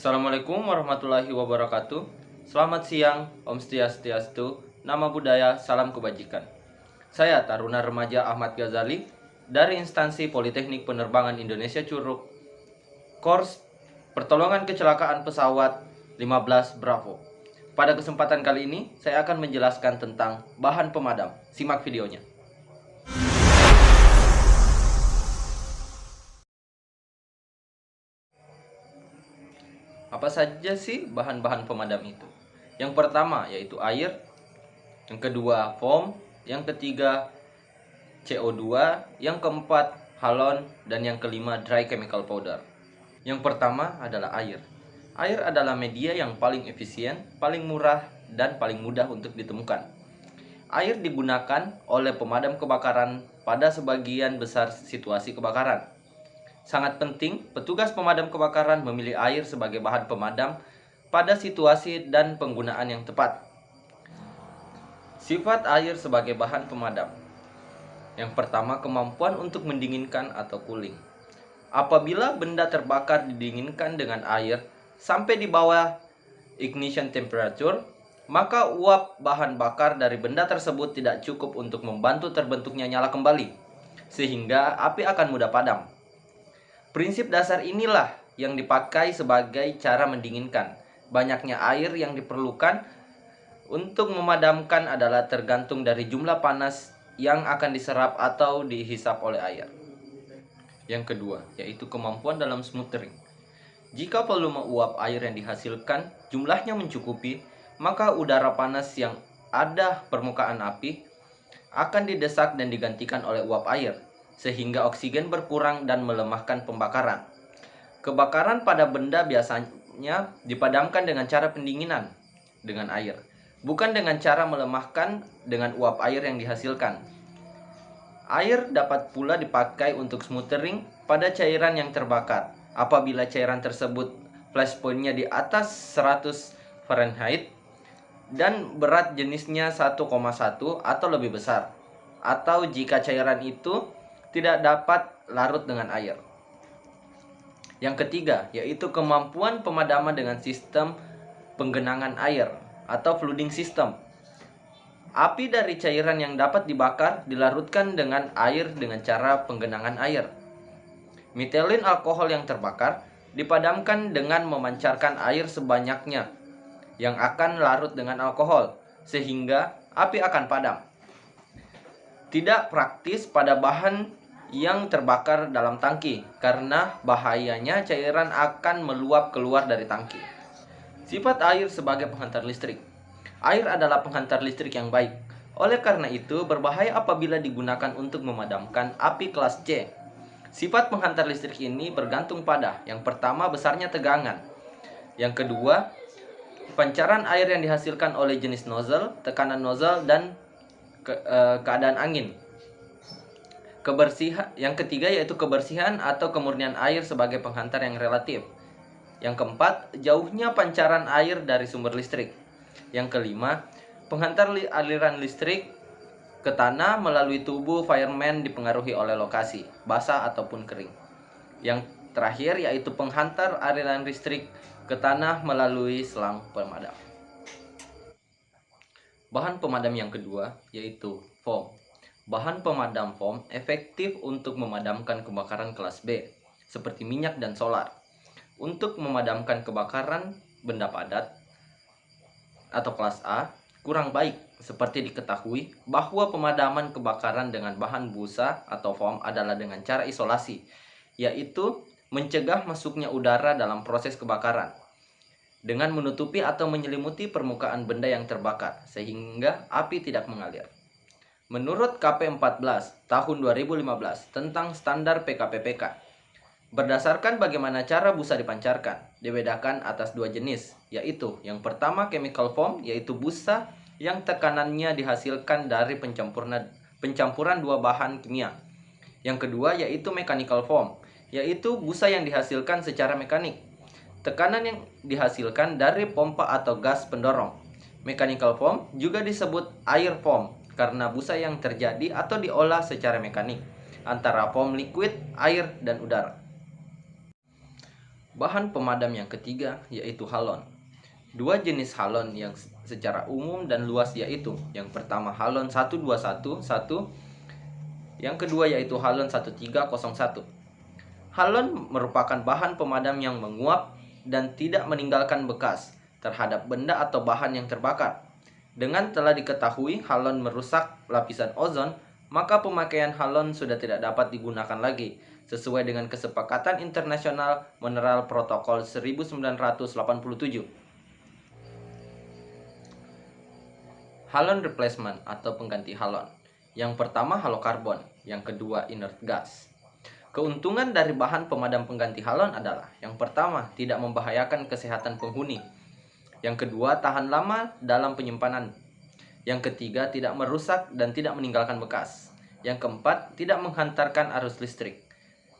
Assalamualaikum warahmatullahi wabarakatuh. Selamat siang, Om Swastiastu, Nama Budaya, Salam Kebajikan. Saya Taruna Remaja Ahmad Ghazali dari Instansi Politeknik Penerbangan Indonesia Curug, Kors Pertolongan Kecelakaan Pesawat 15 Bravo. Pada kesempatan kali ini, saya akan menjelaskan tentang bahan pemadam. Simak videonya. Apa saja sih bahan-bahan pemadam itu? Yang pertama yaitu air, yang kedua foam, yang ketiga CO2, yang keempat halon, dan yang kelima dry chemical powder. Yang pertama adalah air. Air adalah media yang paling efisien, paling murah, dan paling mudah untuk ditemukan. Air digunakan oleh pemadam kebakaran pada sebagian besar situasi kebakaran. Sangat penting, petugas pemadam kebakaran memilih air sebagai bahan pemadam pada situasi dan penggunaan yang tepat. Sifat air sebagai bahan pemadam. Yang pertama, kemampuan untuk mendinginkan atau cooling. Apabila benda terbakar didinginkan dengan air sampai di bawah ignition temperature, maka uap bahan bakar dari benda tersebut tidak cukup untuk membantu terbentuknya nyala kembali, sehingga api akan mudah padam. Prinsip dasar inilah yang dipakai sebagai cara mendinginkan. Banyaknya air yang diperlukan untuk memadamkan adalah tergantung dari jumlah panas yang akan diserap atau dihisap oleh air. Yang kedua, yaitu kemampuan dalam smothering. Jika volume uap air yang dihasilkan jumlahnya mencukupi, maka udara panas yang ada permukaan api akan didesak dan digantikan oleh uap air, sehingga oksigen berkurang dan melemahkan pembakaran. Kebakaran pada benda biasanya dipadamkan dengan cara pendinginan dengan air, bukan dengan cara melemahkan dengan uap air yang dihasilkan. Air dapat pula dipakai untuk smothering pada cairan yang terbakar. Apabila cairan tersebut flash point-nya di atas 100 Fahrenheit dan berat jenisnya 1,1 atau lebih besar, atau jika cairan itu tidak dapat larut dengan air. Yang ketiga, yaitu kemampuan pemadaman dengan sistem penggenangan air atau flooding system. Api dari cairan yang dapat dibakar dilarutkan dengan air dengan cara penggenangan air. Metilin alkohol yang terbakar dipadamkan dengan memancarkan air sebanyaknya yang akan larut dengan alkohol, sehingga api akan padam. Tidak praktis pada bahan yang terbakar dalam tangki, karena bahayanya cairan akan meluap keluar dari tangki. Sifat air sebagai penghantar listrik. Air adalah penghantar listrik yang baik. Oleh karena itu, berbahaya apabila digunakan untuk memadamkan api kelas C. Sifat penghantar listrik ini bergantung pada, yang pertama, besarnya tegangan. Yang kedua, pancaran air yang dihasilkan oleh jenis nozzle, tekanan nozzle, dan keadaan angin. Yang ketiga yaitu kebersihan atau kemurnian air sebagai penghantar yang relatif. Yang keempat, jauhnya pancaran air dari sumber listrik. Yang kelima, penghantar aliran listrik ke tanah melalui tubuh fireman dipengaruhi oleh lokasi, basah ataupun kering. Yang terakhir yaitu penghantar aliran listrik ke tanah melalui selang pemadam. Bahan pemadam yang kedua yaitu foam. Bahan pemadam foam efektif untuk memadamkan kebakaran kelas B, seperti minyak dan solar. Untuk memadamkan kebakaran benda padat atau kelas A, kurang baik, seperti diketahui bahwa pemadaman kebakaran dengan bahan busa atau foam adalah dengan cara isolasi, yaitu mencegah masuknya udara dalam proses kebakaran, dengan menutupi atau menyelimuti permukaan benda yang terbakar, sehingga api tidak mengalir. Menurut KP14 tahun 2015 tentang standar PKPPK, berdasarkan bagaimana cara busa dipancarkan, dibedakan atas dua jenis, yaitu yang pertama chemical foam, yaitu busa yang tekanannya dihasilkan dari pencampuran dua bahan kimia. Yang kedua yaitu mechanical foam, yaitu busa yang dihasilkan secara mekanik. Tekanan yang dihasilkan dari pompa atau gas pendorong. Mechanical foam juga disebut air foam karena busa yang terjadi atau diolah secara mekanik antara foam liquid, air, dan udara. Bahan pemadam yang ketiga yaitu halon. Dua jenis halon yang secara umum dan luas yaitu yang pertama halon 1211, yang kedua yaitu halon 1301. Halon merupakan bahan pemadam yang menguap dan tidak meninggalkan bekas terhadap benda atau bahan yang terbakar. Dengan telah diketahui halon merusak lapisan ozon, maka pemakaian halon sudah tidak dapat digunakan lagi sesuai dengan Kesepakatan Internasional Mineral Protokol 1987. Halon replacement atau pengganti halon. Yang pertama halokarbon, yang kedua inert gas. Keuntungan dari bahan pemadam pengganti halon adalah yang pertama tidak membahayakan kesehatan penghuni. Yang kedua tahan lama dalam penyimpanan. Yang ketiga tidak merusak dan tidak meninggalkan bekas. Yang keempat tidak menghantarkan arus listrik.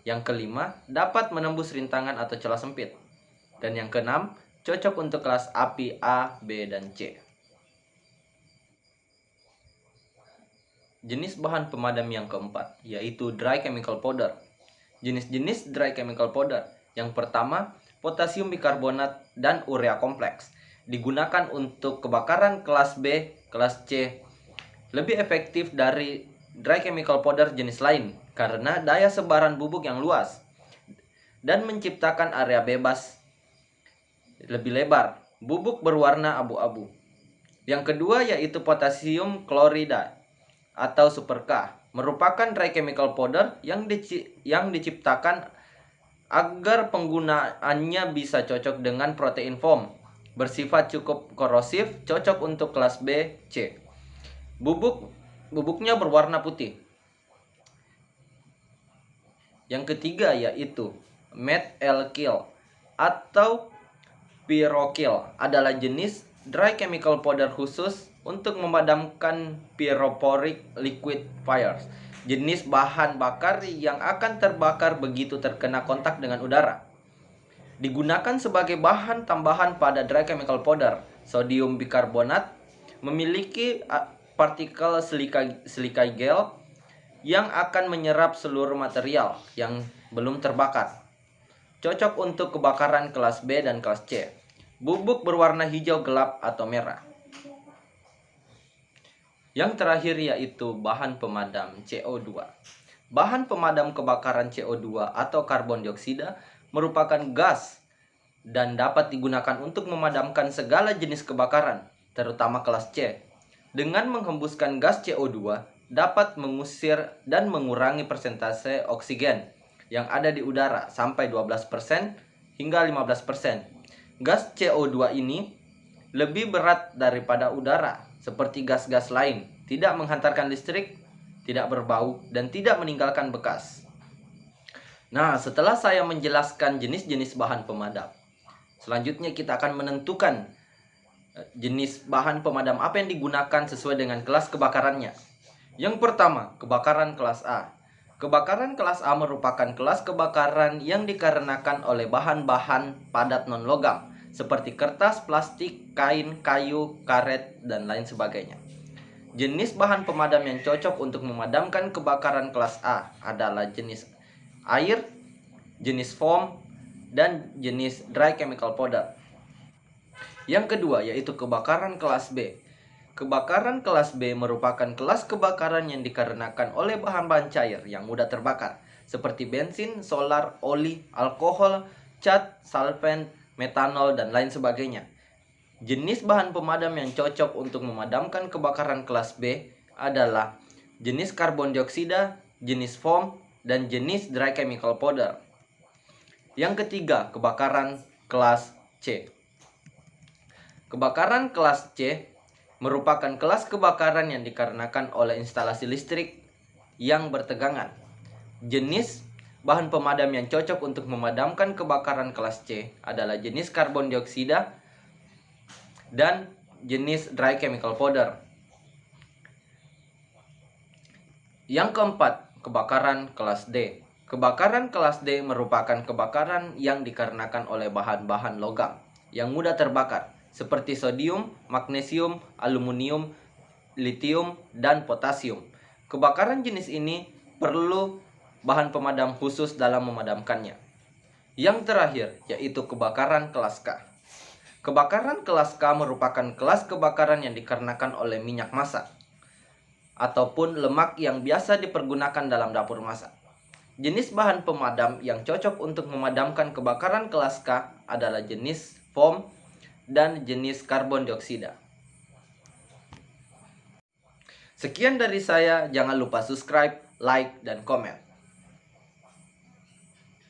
Yang kelima dapat menembus rintangan atau celah sempit. Dan yang keenam cocok untuk kelas api A, B, dan C. Jenis bahan pemadam yang keempat yaitu dry chemical powder. Jenis-jenis dry chemical powder. Yang pertama, potasium bikarbonat dan urea kompleks. Digunakan untuk kebakaran kelas B, kelas C. Lebih efektif dari dry chemical powder jenis lain karena daya sebaran bubuk yang luas dan menciptakan area bebas lebih lebar. Bubuk berwarna abu-abu. Yang kedua yaitu potasium klorida atau Super K, merupakan dry chemical powder yang diciptakan agar penggunaannya bisa cocok dengan protein foam, bersifat cukup korosif, cocok untuk kelas B, C. Bubuknya berwarna putih. Yang ketiga yaitu methyl atau pyrokill adalah jenis dry chemical powder khusus untuk memadamkan pyrophoric liquid fires, jenis bahan bakar yang akan terbakar begitu terkena kontak dengan udara. Digunakan sebagai bahan tambahan pada dry chemical powder. Sodium bikarbonat memiliki partikel silika gel yang akan menyerap seluruh material yang belum terbakar. Cocok untuk kebakaran kelas B dan kelas C. Bubuk berwarna hijau gelap atau merah. Yang terakhir yaitu bahan pemadam CO2. Bahan pemadam kebakaran CO2 atau karbon dioksida merupakan gas dan dapat digunakan untuk memadamkan segala jenis kebakaran, terutama kelas C. Dengan menghembuskan gas CO2 dapat mengusir dan mengurangi persentase oksigen yang ada di udara sampai 12% hingga 15%. Gas CO2 ini lebih berat daripada udara seperti gas-gas lain, tidak menghantarkan listrik, tidak berbau, dan tidak meninggalkan bekas. Nah, setelah saya menjelaskan jenis-jenis bahan pemadam, selanjutnya kita akan menentukan jenis bahan pemadam apa yang digunakan sesuai dengan kelas kebakarannya. Yang pertama, kebakaran kelas A. Kebakaran kelas A merupakan kelas kebakaran yang dikarenakan oleh bahan-bahan padat non-logam seperti kertas, plastik, kain, kayu, karet, dan lain sebagainya. Jenis bahan pemadam yang cocok untuk memadamkan kebakaran kelas A adalah jenis air, jenis foam, dan jenis dry chemical powder. Yang kedua yaitu kebakaran kelas B. Kebakaran kelas B merupakan kelas kebakaran yang dikarenakan oleh bahan-bahan cair yang mudah terbakar seperti bensin, solar, oli, alkohol, cat, solvent, metanol, dan lain sebagainya. Jenis bahan pemadam yang cocok untuk memadamkan kebakaran kelas B adalah jenis karbon dioksida, jenis foam, dan jenis dry chemical powder. Yang ketiga, kebakaran kelas C. Kebakaran kelas C merupakan kelas kebakaran yang dikarenakan oleh instalasi listrik yang bertegangan. Jenis bahan pemadam yang cocok untuk memadamkan kebakaran kelas C adalah jenis karbon dioksida dan jenis dry chemical powder. Yang keempat, kebakaran kelas D. Kebakaran kelas D merupakan kebakaran yang dikarenakan oleh bahan-bahan logam yang mudah terbakar seperti sodium, magnesium, aluminium, litium, dan potasium. Kebakaran jenis ini perlu bahan pemadam khusus dalam memadamkannya. Yang terakhir, yaitu kebakaran kelas K. Kebakaran kelas K merupakan kelas kebakaran yang dikarenakan oleh minyak masak ataupun lemak yang biasa dipergunakan dalam dapur masak. Jenis bahan pemadam yang cocok untuk memadamkan kebakaran kelas K adalah jenis foam dan jenis karbon dioksida. Sekian dari saya, jangan lupa subscribe, like, dan komen.